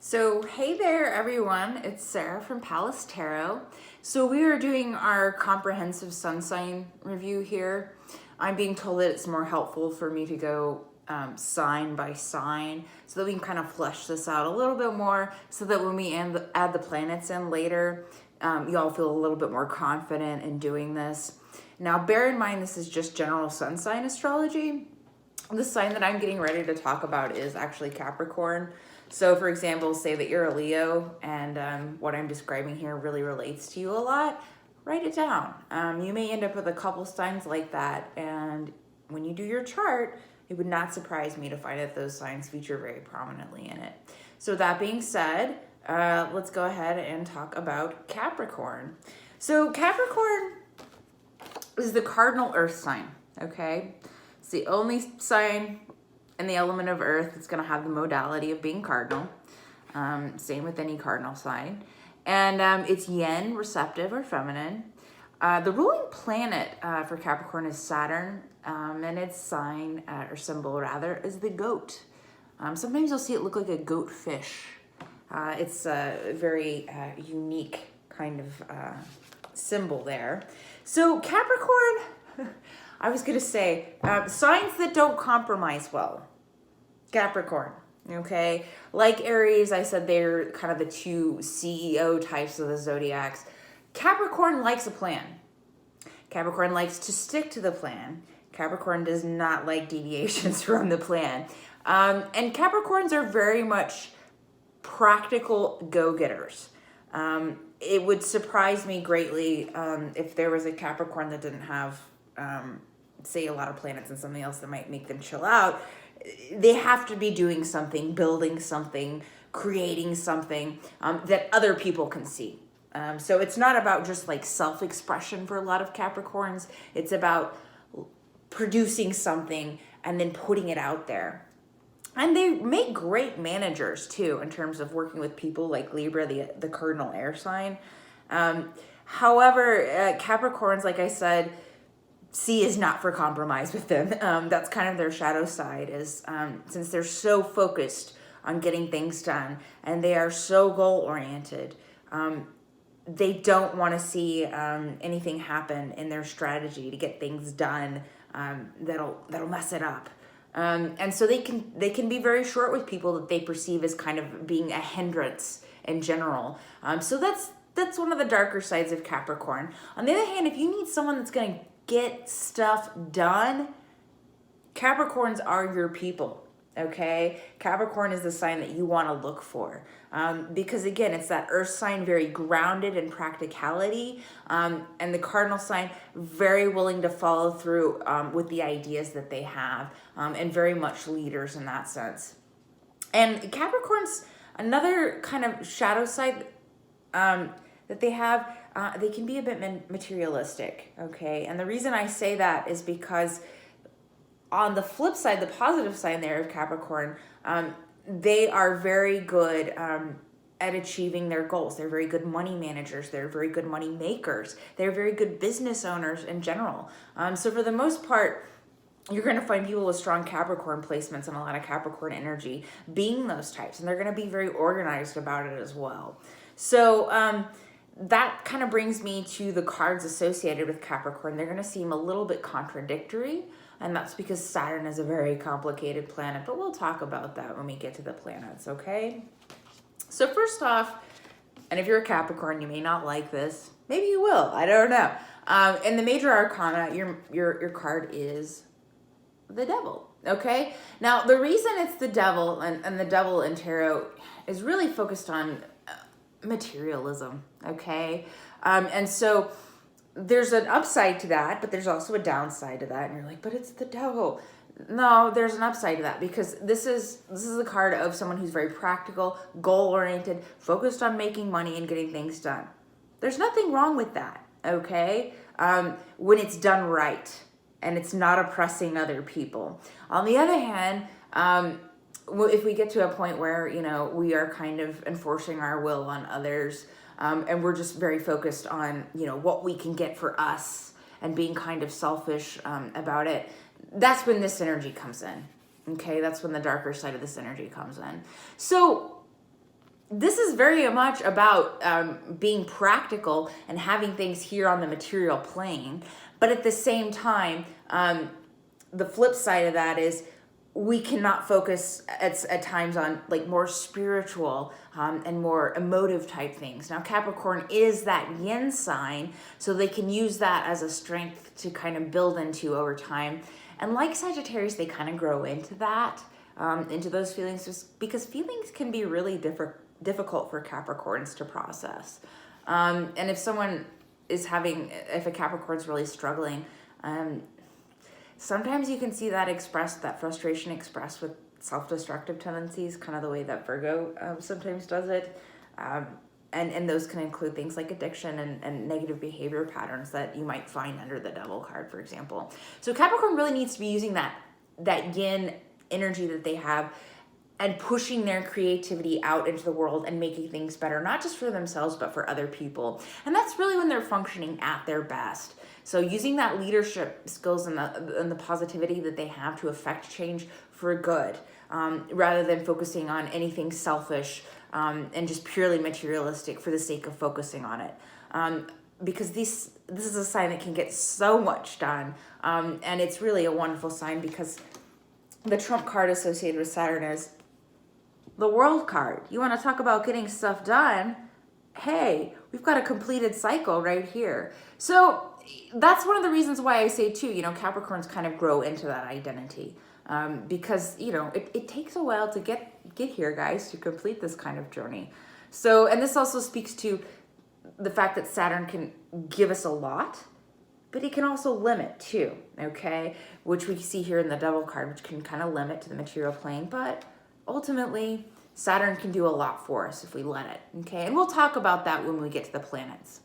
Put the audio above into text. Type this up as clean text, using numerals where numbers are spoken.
So, hey there, everyone. It's Sarah from Palace Tarot. So, we are doing our comprehensive sun sign review here. I'm being told that it's more helpful for me to go sign by sign so that we can kind of flesh this out a little bit more so that when we add the planets in later, you all feel a little bit more confident in doing this. Now, bear in mind, this is just general sun sign astrology. The sign that I'm getting ready to talk about is actually Capricorn. So, for example, say that you're a Leo and what I'm describing here really relates to you a lot. Write it down. You may end up with a couple signs like that. And when you do your chart, it would not surprise me to find that those signs feature very prominently in it. So, that being said, let's go ahead and talk about Capricorn. So, Capricorn is the cardinal earth sign, okay? It's the only sign in the element of earth that's going to have the modality of being cardinal. Same with any cardinal sign. And it's yin, receptive, or feminine. The ruling planet for Capricorn is Saturn, and its sign, or symbol rather, is the goat. Sometimes you'll see it look like a goat fish. It's a very unique kind of symbol there. So Capricorn, I was going to say, signs that don't compromise well. Capricorn, okay? Like Aries, I said they're kind of the two CEO types of the zodiacs. Capricorn likes a plan. Capricorn likes to stick to the plan. Capricorn does not like deviations from the plan. And Capricorns are very much practical go-getters. It would surprise me greatly if there was a Capricorn that didn't have, say, a lot of planets and something else that might make them chill out. They have to be doing something, building something, creating something that other people can see. So it's not about just like self-expression for a lot of Capricorns. It's about producing something and then putting it out there. And they make great managers too in terms of working with people like Libra, the cardinal air sign. However, Capricorns, like I said, C is not for compromise with them. That's kind of their shadow side is since they're so focused on getting things done and they are so goal oriented, they don't want to see anything happen in their strategy to get things done that'll mess it up. And so they can be very short with people that they perceive as kind of being a hindrance in general. So that's one of the darker sides of Capricorn. On the other hand, if you need someone that's going to get stuff done, Capricorns are your people, okay? Capricorn is the sign that you want to look for because, again, it's that earth sign, very grounded in practicality, and the cardinal sign, very willing to follow through with the ideas that they have, and very much leaders in that sense. And Capricorn's another kind of shadow side that they have, they can be a bit materialistic, okay? And the reason I say that is because on the flip side, the positive side there of Capricorn, they are very good at achieving their goals. They're very good money managers. They're very good money makers. They're very good business owners in general. So for the most part, you're going to find people with strong Capricorn placements and a lot of Capricorn energy being those types. And they're going to be very organized about it as well. So that kind of brings me to the cards associated with Capricorn. They're going to seem a little bit contradictory, and that's because Saturn is a very complicated planet, but we'll talk about that when we get to the planets, okay? So first off, and if you're a Capricorn, you may not like this. Maybe you will. I don't know. In the major arcana, your card is the devil, okay? Now, the reason it's the devil and the devil in tarot is really focused on materialism, okay? And so there's an upside to that, but there's also a downside to that. And you're like, but it's the devil. No, there's an upside to that because this is a card of someone who's very practical, goal-oriented, focused on making money and getting things done. There's nothing wrong with that, okay? When it's done right and it's not oppressing other people. On the other hand, if we get to a point where, we are kind of enforcing our will on others, and we're just very focused on, what we can get for us and being kind of selfish about it, that's when this energy comes in, okay? That's when the darker side of this energy comes in. So this is very much about being practical and having things here on the material plane. But at the same time, the flip side of that is we cannot focus at times on like more spiritual and more emotive type things. Now, Capricorn is that yin sign, so they can use that as a strength to kind of build into over time. And like Sagittarius, they kind of grow into that, into those feelings, just because feelings can be really difficult for Capricorns to process. And if someone is if a Capricorn's really struggling, sometimes you can see that expressed, that frustration expressed with self-destructive tendencies, kind of the way that Virgo sometimes does it. And those can include things like addiction and negative behavior patterns that you might find under the Devil card, for example. So Capricorn really needs to be using that yin energy that they have and pushing their creativity out into the world and making things better, not just for themselves, but for other people. And that's really when they're functioning at their best. So using that leadership skills and the positivity that they have to affect change for good, rather than focusing on anything selfish and just purely materialistic for the sake of focusing on it. Because this is a sign that can get so much done. And it's really a wonderful sign because the trump card associated with Saturn is the World card. You want to talk about getting stuff done? Hey, we've got a completed cycle right here. So that's one of the reasons why I say too, Capricorns kind of grow into that identity. Because, it takes a while to get here, guys, to complete this kind of journey. So, and this also speaks to the fact that Saturn can give us a lot, but it can also limit too, okay? Which we see here in the Devil card, which can kind of limit to the material plane, but ultimately, Saturn can do a lot for us if we let it, okay? And we'll talk about that when we get to the planets.